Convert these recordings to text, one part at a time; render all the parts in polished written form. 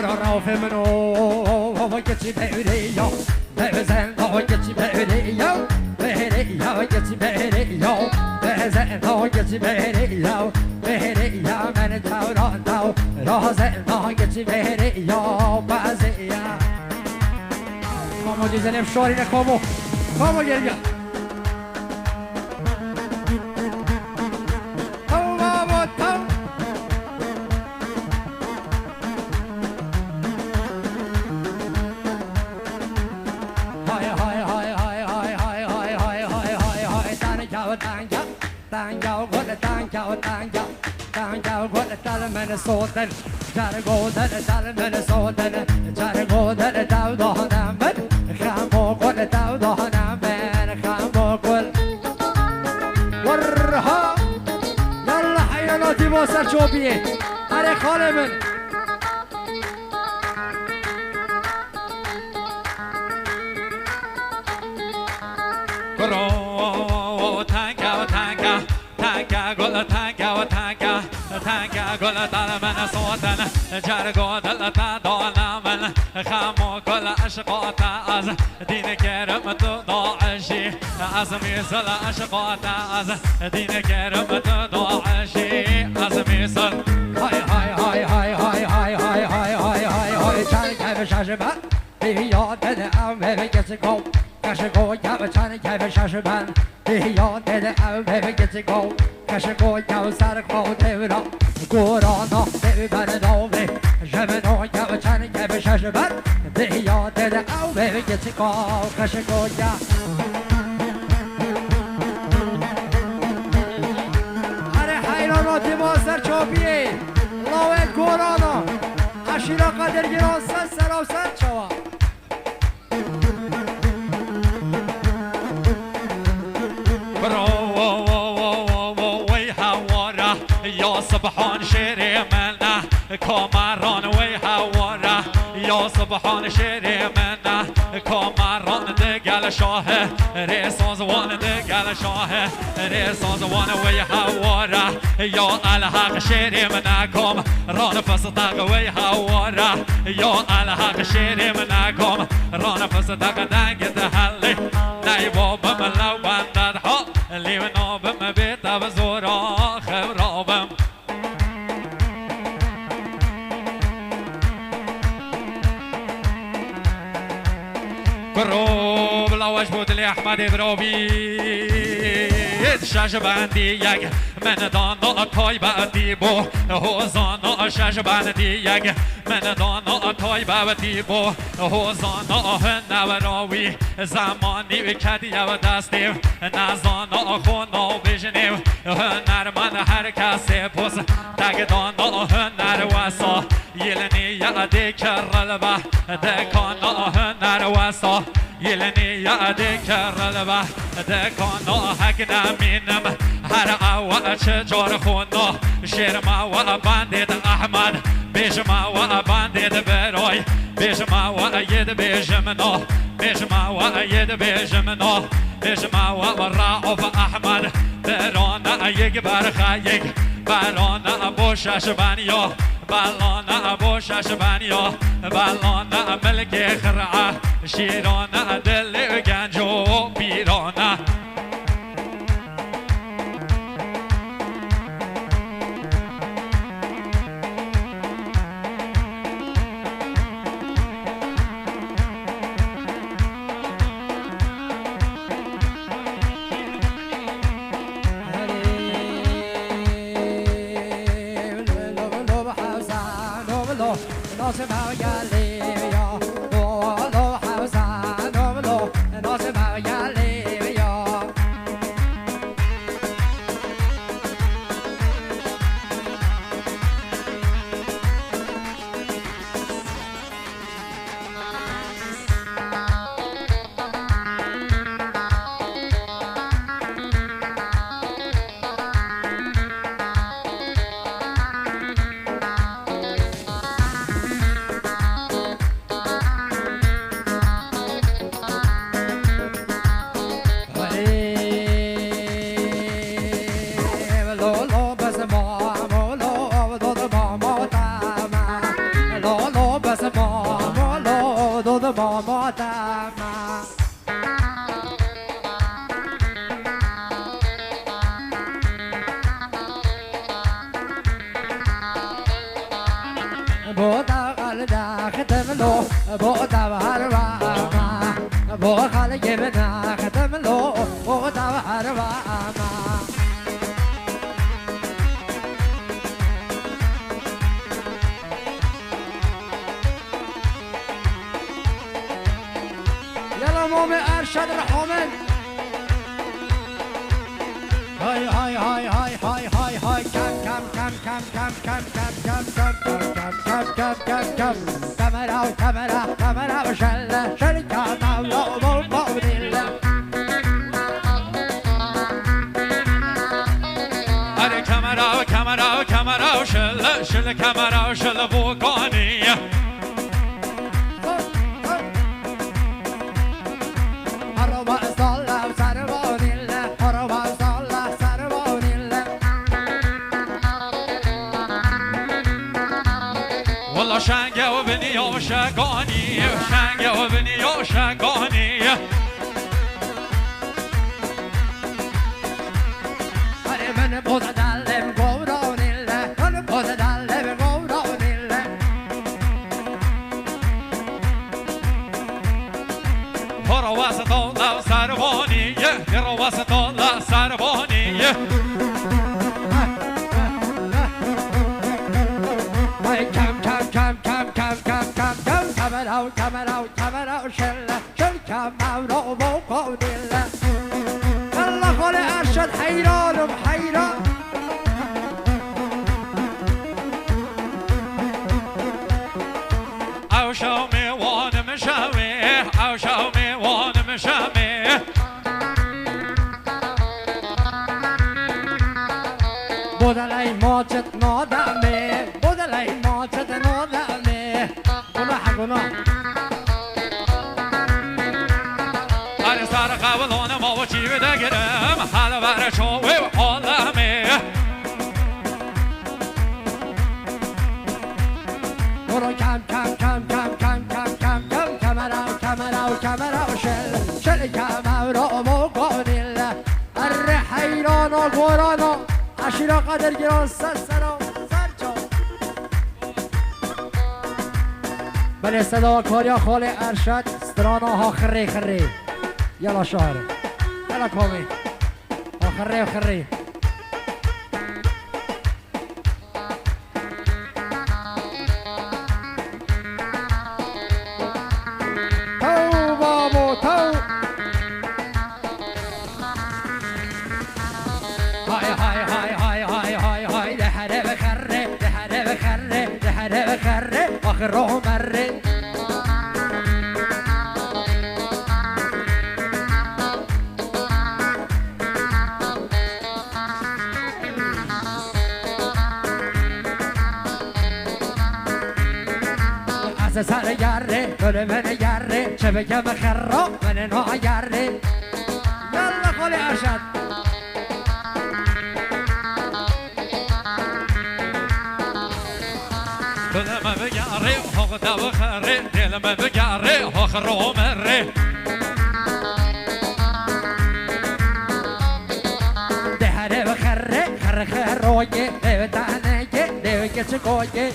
راف منو وقتی بریا بزن وقتی بریا بریا وقتی بریا بزن وقتی بریا بریا من توران تو رازن وقتی بریا بازیا کامو دیزنم شوری نکامو کامو گریا صوتن جرگودن در من صوتن جرگودن دو دهنم من خمو کل دو دهنم من خمو کل ورها یلا حیاناتی با سر چوبیه هر خاله من برو تنگا تنگا تنگا گل تنگا و تنگا تنگا گل در من صوتن جرگو دل تا دانم من خمو کل عشقات از دین کرم تو داعشی از میسل عشقات از دین کرم تو داعشی از میسل های های های های های های های های های های های چند که ششبن بیاد بده ام به کسی کن کشگو یا چند که ششبن بیاد بده ام به کسی کن کشگو یا سر خود را گورانا ببر داوه جمنو یا چند که ششبن بیاد بده ام به کسی کن کشگو یا حیراناتی با سر چوبیه لاوه گورانا اشیرا قدر گران سر سر و سر چوا برو وی هوارا یا سبحان شیر منا کامران وی هوارا یا سبحان شیر منا کامران دگل شاه ریساز وان دگل شاه ریساز وان وی هوارا یا الحق شیر منا کام ران فستق وی هوارا یا الحق شیر منا کام ران فستق دنگ دهلی نای بابم لو بندد ها لیو نابم بیتا بزورا خبرابم برو بلاوش بود لی احمد برابید شش بندی یک من دانا تای بعدی بو حوزانا شش بندی یک من دانا تای بعدی بو حوزانا نوراوی زمانی و کدی و دستیم نزانا خونا بجنیم هنر من هر کسی پس تگ دانا هنر وسا یلنی یادی کرل با دکانا هنر وسا یلنی یادی کرل با دکانا حق نمینم هر اول چجور خونا شرما و بندید احمد بیشما و بندید برای بیشما و ید بیشمنا بیشما و ید بیشمنا بیشما و رعوف احمد برانه یک برخه یک بلانه بوشش بنیا بلانه بوشش بنیا بلانه ملک خرعه شیرانه دل گنج و پیرانه ناصب هاگلی یا لو حوزان لو ناصب هاگلی یا بودا خالدا ختم له بودا بهرواما بو خالق بنا ختم له بودا بهرواما يلا مومي ارشد رحومن هاي هاي هاي هاي هاي هاي هاي كم كاميرا وشلة شركة مولو مولو هاي كاميرا وشلة كاميرا وشلة بوقاني هربا صلى وسربوني الله هربا صلى سربوني الله والله شنقة وبنية وشقاني شنقة وبنية وشقاني من بود دلم گورونی الله من بود دلم گورونی الله رواس طولة وسرباني رواس طولة سرباني كاميرا وشلة شركة مولو بوقوني الله الله خالي ارشد حيران وحيران او شومي وانا مشاوي او شومي وانا مشاوي بودلای ماچت نادمه بودلای ماچت نادمه گناه هر سر قبلان ما و چی بدگرم حال بر شوی و عالمه برو کم کاميرا شل کاميرا بوقوني اره حیران و گورانا عشیرا قدر گران سرسرا سرچا بله صدا و کاریا خال ارشد سترانا ها خری یلا شاعر یلا کامی ها خری هاي ده بخره آخر راهو مره از سر گره گل من گره چه بگم خرا من ناگره یلا خالی ارشد دلم بگره حق دو خره دلم بگره حق رو مره دهره بخره خروگه دیو تنگه دیو کچه گوگه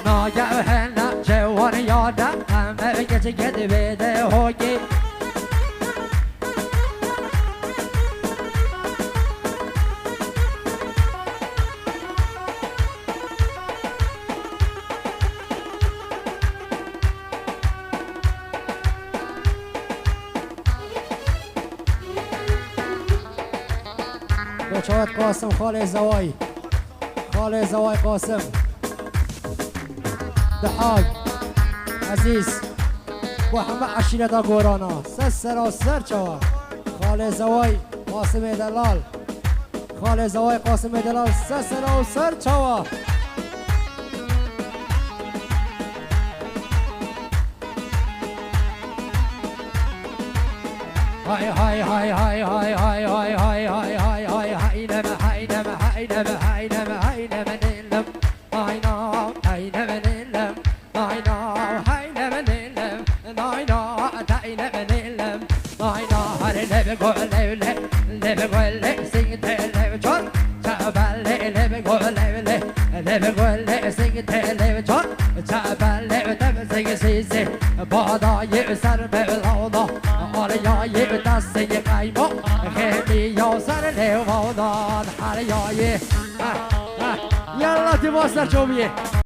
ناگه هنه جوان یادم همه کچه گده بده هوگه دوچوات قاسم خاله زوای قاسم دحاج عزیز و همه عشیرتا گورانا سر چوا خاله زوای قاسم دلال سر چوا هاي ليف قول ليف ليف قول ليف سيجت ليف جون تعبان ليف تمسك سيسي بادا يسر بالوضع عليا يبتسي قايمو خيمي يوصل ليف وضع حاليا يلا تبصر شوفي